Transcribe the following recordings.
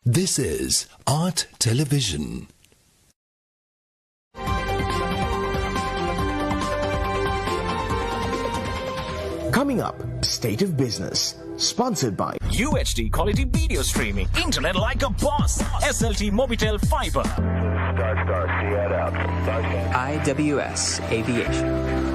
This is Art Television. Coming up, State of Business, sponsored by UHD quality video streaming, internet like a boss, SLT Mobitel Fiber. IWS Aviation.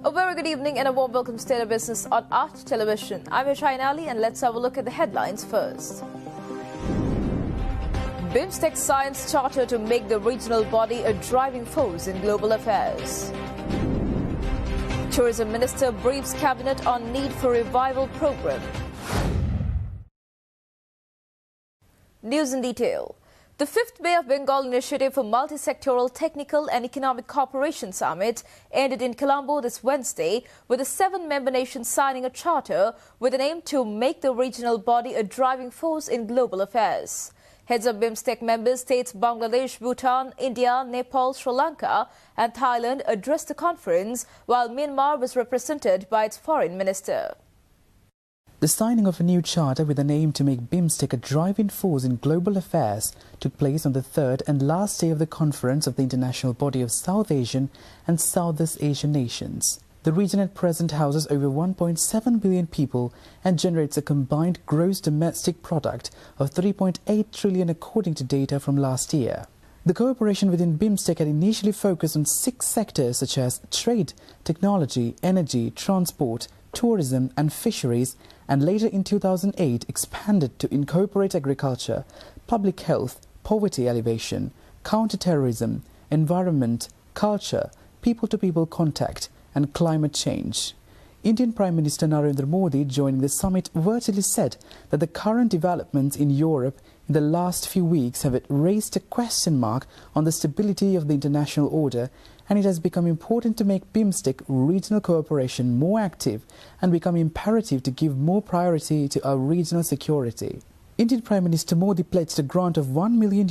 A very good evening and a warm welcome to State of Business on Art Television. I'm Shahin Ali and let's have a look at the headlines first. BIMSTEC Science Charter to make the regional body a driving force in global affairs. Tourism Minister briefs Cabinet on need for revival program. News in detail. The 5th Bay of Bengal initiative for Multi-Sectoral Technical and Economic Cooperation Summit ended in Colombo this Wednesday, with the 7 member nations signing a charter with an aim to make the regional body a driving force in global affairs. Heads of BIMSTEC member states Bangladesh, Bhutan, India, Nepal, Sri Lanka and Thailand addressed the conference, while Myanmar was represented by its foreign minister. The signing of a new charter with an aim to make BIMSTEC a driving force in global affairs took place on the third and last day of the conference of the International Body of South Asian and Southeast Asian Nations. The region at present houses over 1.7 billion people and generates a combined gross domestic product of 3.8 trillion according to data from last year. The cooperation within BIMSTEC had initially focused on 6 sectors such as trade, technology, energy, transport, tourism and fisheries, and later in 2008 expanded to incorporate agriculture, public health, poverty alleviation, counter-terrorism, environment, culture, people-to-people contact and climate change. Indian Prime Minister Narendra Modi, joining the summit, virtually said that the current developments in Europe in the last few weeks have raised a question mark on the stability of the international order, and it has become important to make BIMSTEC regional cooperation more active and become imperative to give more priority to our regional security. Indian Prime Minister Modi pledged a grant of $1 million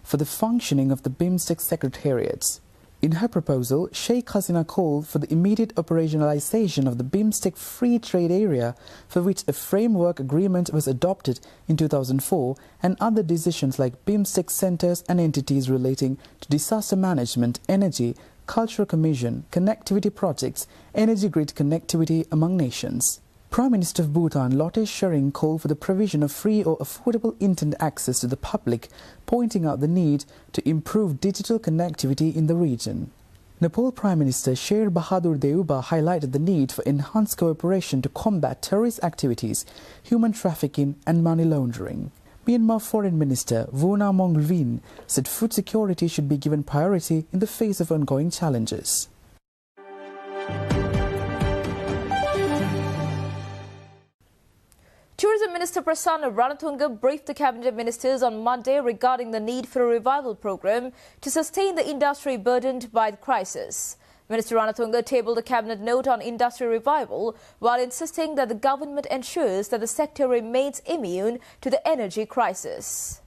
for the functioning of the BIMSTEC secretariats. In her proposal, Sheikh Hasina called for the immediate operationalization of the BIMSTEC Free Trade Area, for which a framework agreement was adopted in 2004, and other decisions like BIMSTEC centers and entities relating to disaster management, energy, cultural commission, connectivity projects, energy grid connectivity among nations. Prime Minister of Bhutan, Lotte Tshering, called for the provision of free or affordable internet access to the public, pointing out the need to improve digital connectivity in the region. Nepal Prime Minister Sher Bahadur Deuba highlighted the need for enhanced cooperation to combat terrorist activities, human trafficking and money laundering. Myanmar Foreign Minister Vona Monglvin said food security should be given priority in the face of ongoing challenges. Tourism Minister Prasanna Ranatunga briefed the Cabinet Ministers on Monday regarding the need for a revival program to sustain the industry burdened by the crisis. Minister Ranatunga tabled a Cabinet note on industry revival while insisting that the government ensures that the sector remains immune to the energy crisis.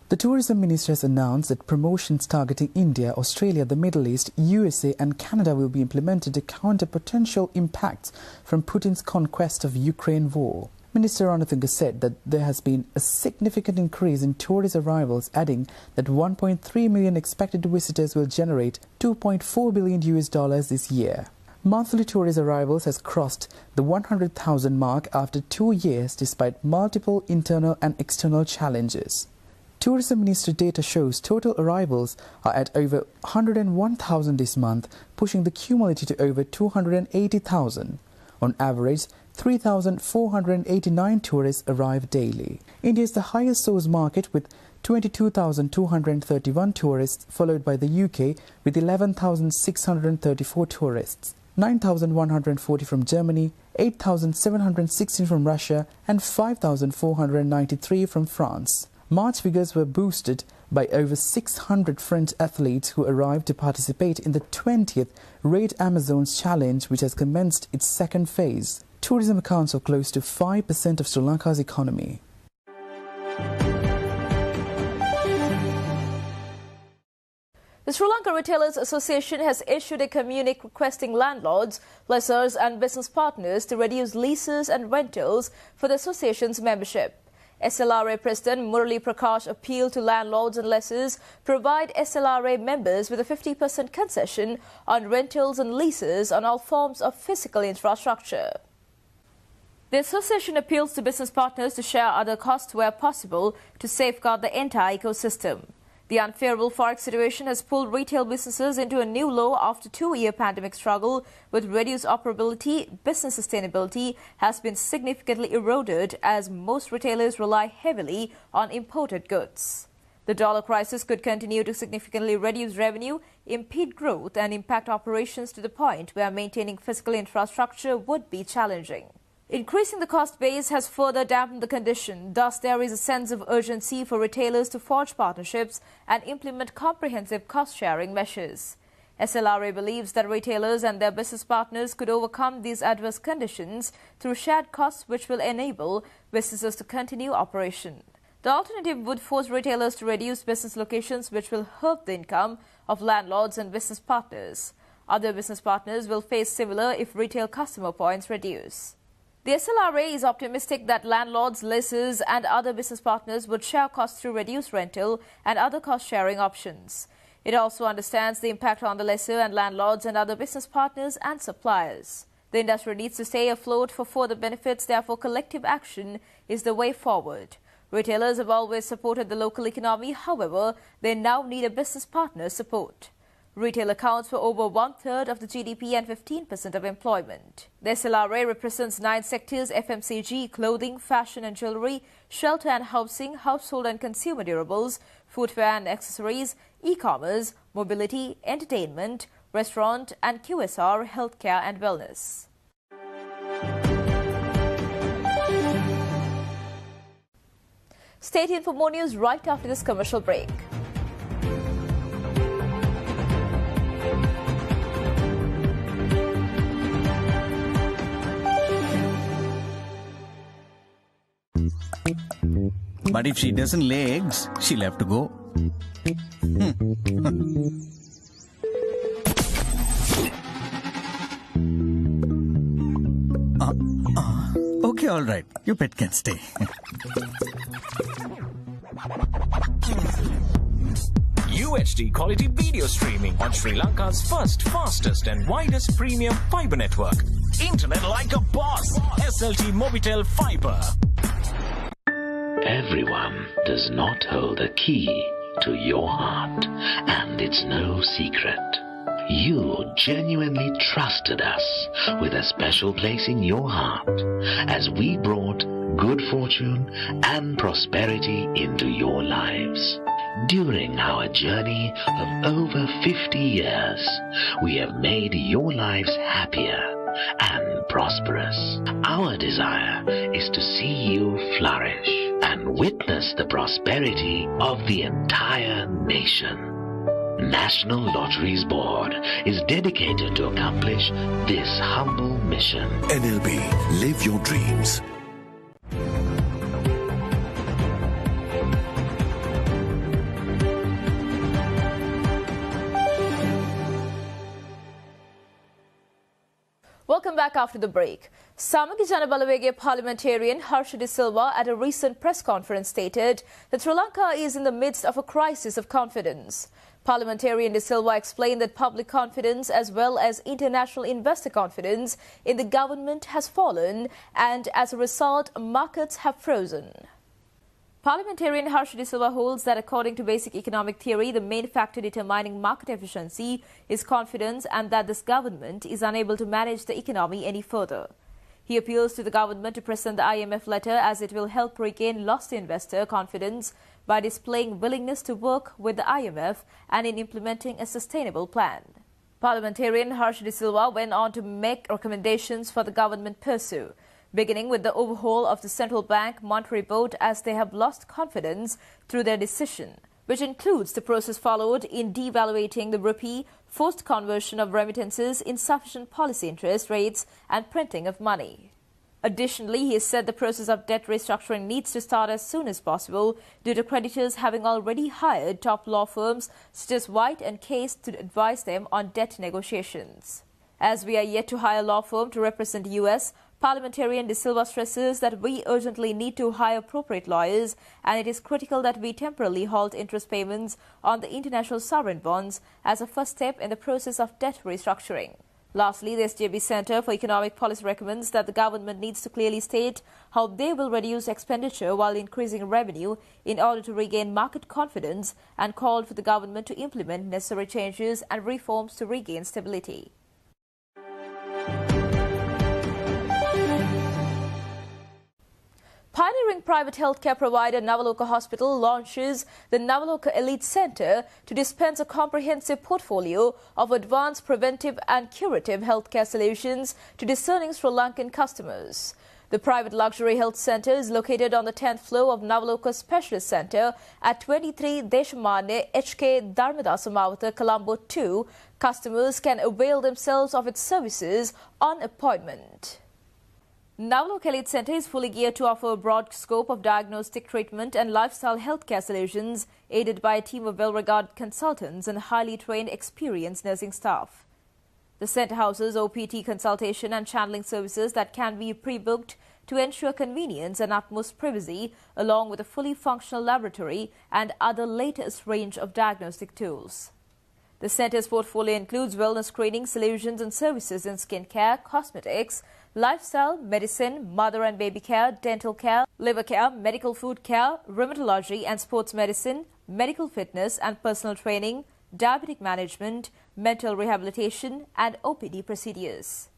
The Tourism Minister has announced that promotions targeting India, Australia, the Middle East, USA and Canada will be implemented to counter potential impacts from Putin's conquest of Ukraine war. Minister Ranatunga said that there has been a significant increase in tourist arrivals, adding that 1.3 million expected visitors will generate $2.4 billion this year. Monthly tourist arrivals has crossed the 100,000 mark after 2 years despite multiple internal and external challenges. Tourism Ministry data shows total arrivals are at over 101,000 this month, pushing the cumulative to over 280,000. On average, 3,489 tourists arrive daily. India is the highest source market with 22,231 tourists, followed by the UK with 11,634 tourists, 9,140 from Germany, 8,716 from Russia and 5,493 from France. March figures were boosted by over 600 French athletes who arrived to participate in the 20th Raid Amazons Challenge, which has commenced its second phase. Tourism accounts for close to 5% of Sri Lanka's economy. The Sri Lanka Retailers Association has issued a communique requesting landlords, lessors and business partners to reduce leases and rentals for the association's membership. SLRA President Murali Prakash appealed to landlords and lessors to provide SLRA members with a 50% concession on rentals and leases on all forms of physical infrastructure. The association appeals to business partners to share other costs where possible to safeguard the entire ecosystem. The unfavorable forex situation has pulled retail businesses into a new low after a 2-year pandemic struggle with reduced operability. Business sustainability has been significantly eroded as most retailers rely heavily on imported goods. The dollar crisis could continue to significantly reduce revenue, impede growth and impact operations to the point where maintaining physical infrastructure would be challenging. Increasing the cost base has further dampened the condition. Thus, there is a sense of urgency for retailers to forge partnerships and implement comprehensive cost-sharing measures. SLRA believes that retailers and their business partners could overcome these adverse conditions through shared costs which will enable businesses to continue operation. The alternative would force retailers to reduce business locations, which will hurt the income of landlords and business partners. Other business partners will face similar if retail customer points reduce. The SLRA is optimistic that landlords, lessors and other business partners would share costs through reduced rental and other cost-sharing options. It also understands the impact on the lessor and landlords and other business partners and suppliers. The industry needs to stay afloat for further benefits, therefore collective action is the way forward. Retailers have always supported the local economy, however, they now need a business partner's support. Retail accounts for over 1/3 of the GDP and 15% of employment. The SLRA represents 9 sectors: FMCG, clothing, fashion and jewellery, shelter and housing, household and consumer durables, footwear and accessories, e-commerce, mobility, entertainment, restaurant and QSR, healthcare and wellness. Stay tuned for more news right after this commercial break. But if she doesn't lay eggs, she'll have to go. Okay, all right. Your pet can stay. UHD quality video streaming on Sri Lanka's first, fastest and widest premium fibre network. Internet like a boss. SLT Mobitel Fibre. Everyone does not hold a key to your heart, and it's no secret. You genuinely trusted us with a special place in your heart as we brought good fortune and prosperity into your lives. During our journey of over 50 years, we have made your lives happier and prosperous. Our desire is to see you flourish and witness the prosperity of the entire nation. National Lotteries Board is dedicated to accomplish this humble mission. NLB, live your dreams. Welcome back after the break. Samaki Jana Balawege parliamentarian Harsha De Silva at a recent press conference stated that Sri Lanka is in the midst of a crisis of confidence. Parliamentarian De Silva explained that public confidence as well as international investor confidence in the government has fallen and as a result markets have frozen. Parliamentarian Harsha De Silva holds that according to basic economic theory, the main factor determining market efficiency is confidence and that this government is unable to manage the economy any further. He appeals to the government to present the IMF letter as it will help regain lost investor confidence by displaying willingness to work with the IMF and in implementing a sustainable plan. Parliamentarian Harsha De Silva went on to make recommendations for the government pursue, beginning with the overhaul of the Central Bank Monetary Board as they have lost confidence through their decision, which includes the process followed in devaluating the rupee, forced conversion of remittances, insufficient policy interest rates and printing of money. Additionally, he said the process of debt restructuring needs to start as soon as possible due to creditors having already hired top law firms such as White and Case to advise them on debt negotiations. As we are yet to hire a law firm to represent the US, Parliamentarian De Silva stresses that we urgently need to hire appropriate lawyers, and it is critical that we temporarily halt interest payments on the international sovereign bonds as a first step in the process of debt restructuring. Lastly, the SJB Centre for Economic Policy recommends that the government needs to clearly state how they will reduce expenditure while increasing revenue in order to regain market confidence, and called for the government to implement necessary changes and reforms to regain stability. Pioneering private healthcare provider Navaloka Hospital launches the Navaloka Elite Centre to dispense a comprehensive portfolio of advanced preventive and curative healthcare solutions to discerning Sri Lankan customers. The private luxury health centre is located on the 10th floor of Navaloka Specialist Centre at 23 Deshamane HK Dharmadasa Mawatha, Colombo 2. Customers can avail themselves of its services on appointment. Navaloka Elite Centre is fully geared to offer a broad scope of diagnostic treatment and lifestyle healthcare solutions, aided by a team of well-regarded consultants and highly trained, experienced nursing staff. The centre houses OPT consultation and channeling services that can be pre-booked to ensure convenience and utmost privacy, along with a fully functional laboratory and other latest range of diagnostic tools. The centre's portfolio includes wellness screening solutions and services in skincare, cosmetics, lifestyle, medicine, mother and baby care, dental care, liver care, medical food care, rheumatology and sports medicine, medical fitness and personal training, diabetic management, mental rehabilitation and OPD procedures.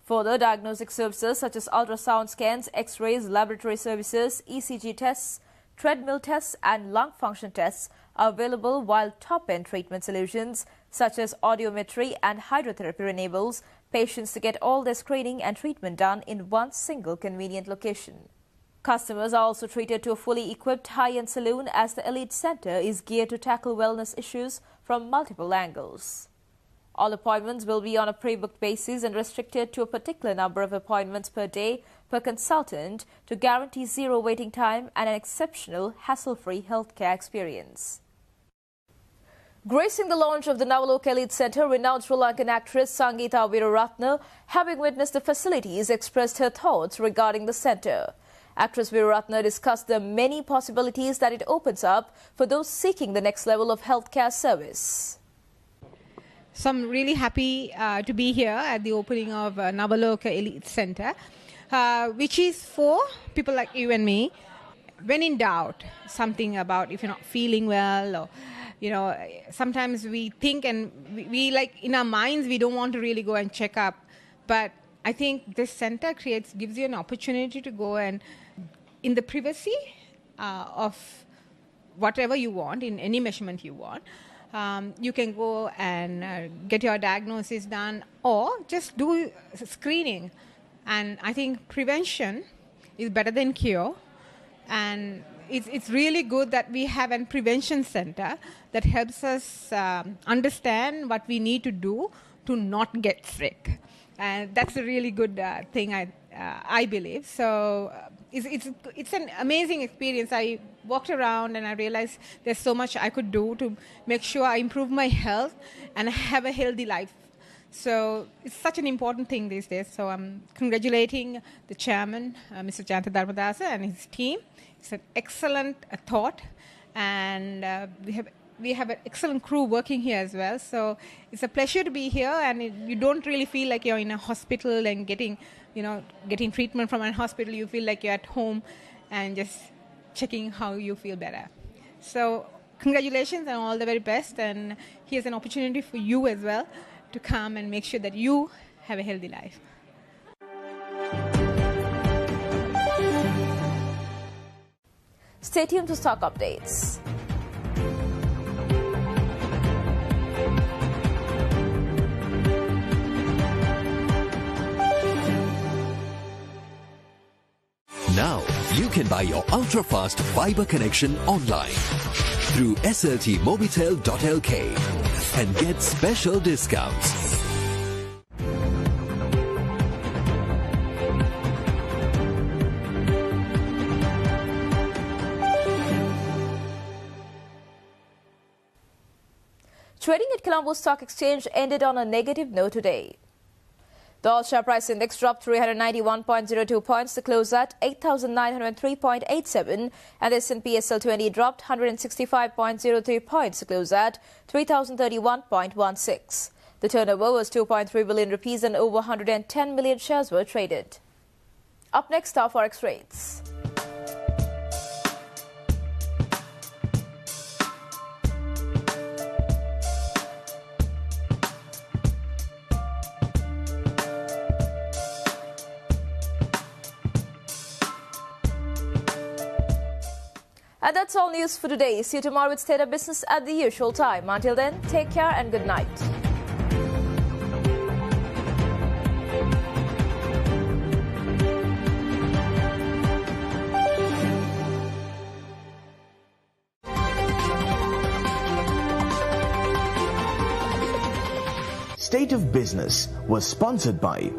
Further, diagnostic services such as ultrasound scans, X-rays, laboratory services, ECG tests, treadmill tests and lung function tests are available, while top-end treatment solutions such as audiometry and hydrotherapy enables patients to get all their screening and treatment done in one single convenient location. Customers are also treated to a fully equipped high-end saloon, as the Elite Centre is geared to tackle wellness issues from multiple angles. All appointments will be on a pre-booked basis and restricted to a particular number of appointments per day per consultant to guarantee zero waiting time and an exceptional hassle-free healthcare experience. Gracing the launch of the Navaloka Elite Centre, renowned Sri Lankan actress Sangeetha Weeraratne, having witnessed the facilities, expressed her thoughts regarding the centre. Actress Weeraratne discussed the many possibilities that it opens up for those seeking the next level of healthcare service. So I'm really happy to be here at the opening of Navaloka Elite Centre, which is for people like you and me. When in doubt, something about if you're not feeling well, or sometimes we think and we like in our minds we don't want to really go and check up, but I think this center gives you an opportunity to go and in the privacy of whatever you want, in any measurement you want, you can go and get your diagnosis done or just do screening. And I think prevention is better than cure. And it's really good that we have a prevention center that helps us understand what we need to do to not get sick. And that's a really good thing, I believe. So it's an amazing experience. I walked around and I realized there's so much I could do to make sure I improve my health and have a healthy life. So it's such an important thing these days. So I'm congratulating the chairman, Mr. Jayantha Dharmadasa, and his team. It's an excellent thought, and we have an excellent crew working here as well. So it's a pleasure to be here, and you don't really feel like you're in a hospital and getting treatment from a hospital. You feel like you're at home and just checking how you feel better. So congratulations and all the very best. And here's an opportunity for you as well to come and make sure that you have a healthy life. Stay tuned to stock updates. Now you can buy your ultra-fast fiber connection online through sltmobitel.lk and get special discounts. Trading at Colombo Stock Exchange ended on a negative note today. The all-share price index dropped 391.02 points to close at 8,903.87, and the S&P SL20 dropped 165.03 points to close at 3,031.16. The turnover was 2.3 billion rupees and over 110 million shares were traded. Up next are forex rates. And that's all news for today. See you tomorrow with State of Business at the usual time. Until then, take care and good night. State of Business was sponsored by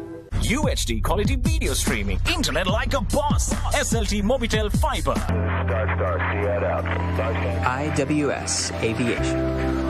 UHD quality video streaming. Internet like a boss. SLT Mobitel Fiber. IWS Aviation.